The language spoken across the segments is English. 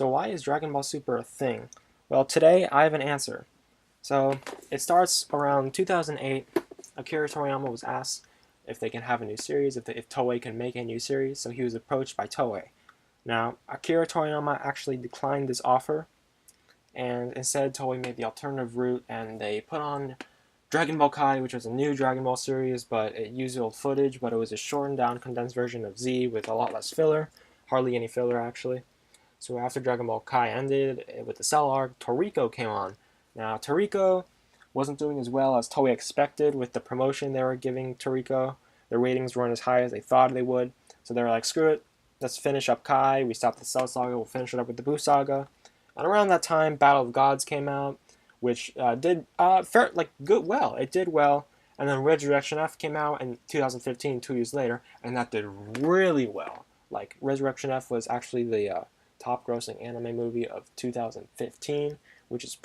So why is Dragon Ball Super a thing? Well, today I have an answer. So it starts around 2008. Akira Toriyama was asked if they can have a new series, if Toei can make a new series. So he was approached by Toei. Now, Akira Toriyama actually declined this offer, and instead Toei made the alternative route, and they put on Dragon Ball Kai, which was a new Dragon Ball series, but it used old footage, but it was a shortened down, condensed version of Z with a lot less filler. Hardly any filler, actually. So after Dragon Ball Kai ended with the Cell arc, Toriko came on. Now, Toriko wasn't doing as well as Toei expected with the promotion they were giving Toriko. The ratings weren't as high as they thought they would. So they were like, screw it, let's finish up Kai. We stopped the Cell Saga, we'll finish it up with the Buu Saga. And around that time, Battle of Gods came out, which did good well. It did well. And then Resurrection F came out in 2015, 2 years later, and that did really well. Like, Resurrection F was actually the top grossing anime movie of 2015, which is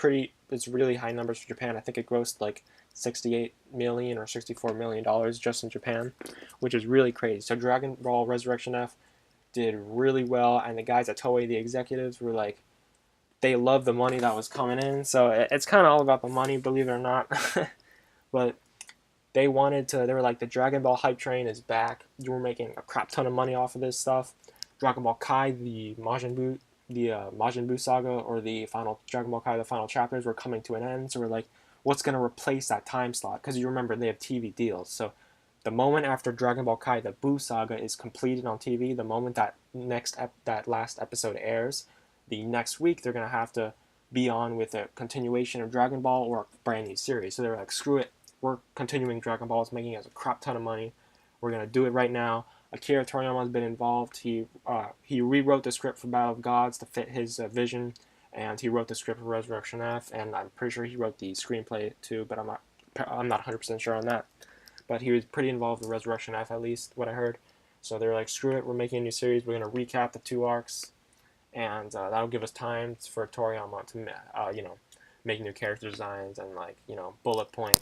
it's really high numbers for Japan. I think it grossed like 68 million or 64 million dollars just in Japan, which is really crazy. So Dragon Ball Resurrection F did really well, and the guys at Toei, the executives, were like, they loved the money that was coming in. So it's kind of all about the money, believe it or not. But they were like, the Dragon Ball hype train is back. You were making a crap ton of money off of this stuff. Dragon Ball Kai, the Majin Buu saga, or the final Dragon Ball Kai, the final chapters were coming to an end. So we're like, what's going to replace that time slot? Because you remember they have TV deals. So the moment after Dragon Ball Kai, the Buu saga is completed on TV, the moment that that last episode airs, the next week they're going to have to be on with a continuation of Dragon Ball or a brand new series. So they're like, screw it, we're continuing Dragon Ball. It's making us a crap ton of money. We're going to do it right now. Akira Toriyama has been involved. He rewrote the script for Battle of Gods to fit his vision, and he wrote the script for Resurrection F, and I'm pretty sure he wrote the screenplay too, but I'm not 100% sure on that. But he was pretty involved with Resurrection F, at least what I heard. So they're like, screw it, we're making a new series. We're gonna recap the two arcs, and that'll give us time for Toriyama to make new character designs and bullet point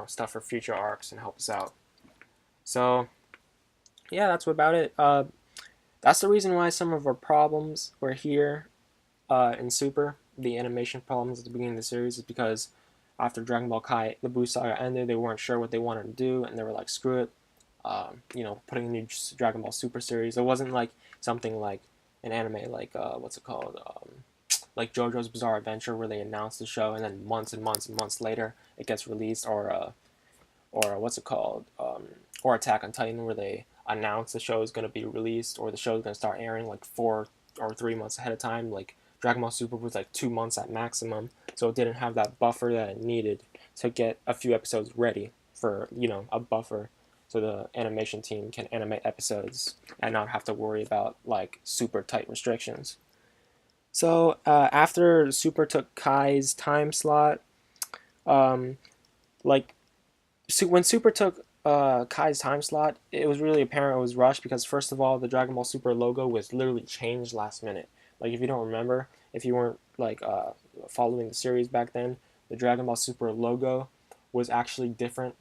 stuff for future arcs and help us out. So yeah, that's about it. That's the reason why some of our problems were here in Super. The animation problems at the beginning of the series is because after Dragon Ball Kai, the Buu saga ended, they weren't sure what they wanted to do, and they were like, screw it. Putting a new Dragon Ball Super series. It wasn't like something like an anime like what's it called? Like JoJo's Bizarre Adventure, where they announce the show and then months and months and months later it gets released, or what's it called? Or Attack on Titan, where they announce the show is going to be released or the show is going to start airing like 4 or 3 months ahead of time. Like Dragon Ball Super was like 2 months at maximum, so it didn't have that buffer that it needed to get a few episodes ready for a buffer, so the animation team can animate episodes and not have to worry about like super tight restrictions. So after Super took Kai's time slot, like when Super took Kai's time slot, it was really apparent it was rushed because, first of all, the Dragon Ball Super logo was literally changed last minute. Like, if you don't remember, if you weren't following the series back then, the Dragon Ball Super logo was actually different.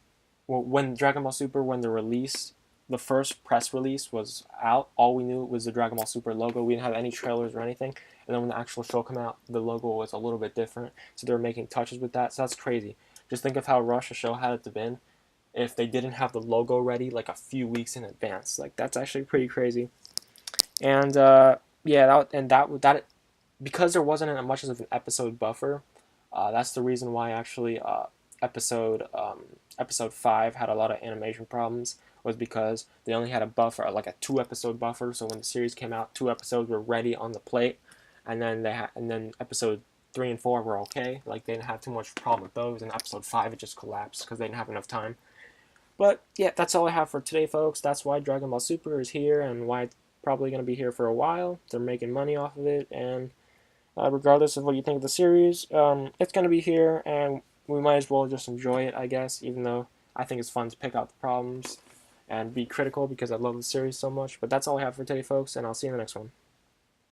Well, when Dragon Ball Super, when the first press release was out, all we knew was the Dragon Ball Super logo. We didn't have any trailers or anything. And then when the actual show came out, the logo was a little bit different. So they were making touches with that. So that's crazy. Just think of how rushed a show had it to been if they didn't have the logo ready like a few weeks in advance. Like, that's actually pretty crazy. And that because there wasn't as much of an episode buffer, that's the reason why actually episode 5 had a lot of animation problems, was because they only had a buffer, like a 2-episode buffer. So when the series came out, 2 episodes were ready on the plate, and then episode 3 and 4 were okay. Like, they didn't have too much problem with those, and episode 5 it just collapsed because they didn't have enough time. But yeah, that's all I have for today, folks. That's why Dragon Ball Super is here, and why it's probably going to be here for a while. They're making money off of it, and regardless of what you think of the series, it's going to be here, and we might as well just enjoy it, I guess, even though I think it's fun to pick out the problems and be critical because I love the series so much. But that's all I have for today, folks, and I'll see you in the next one.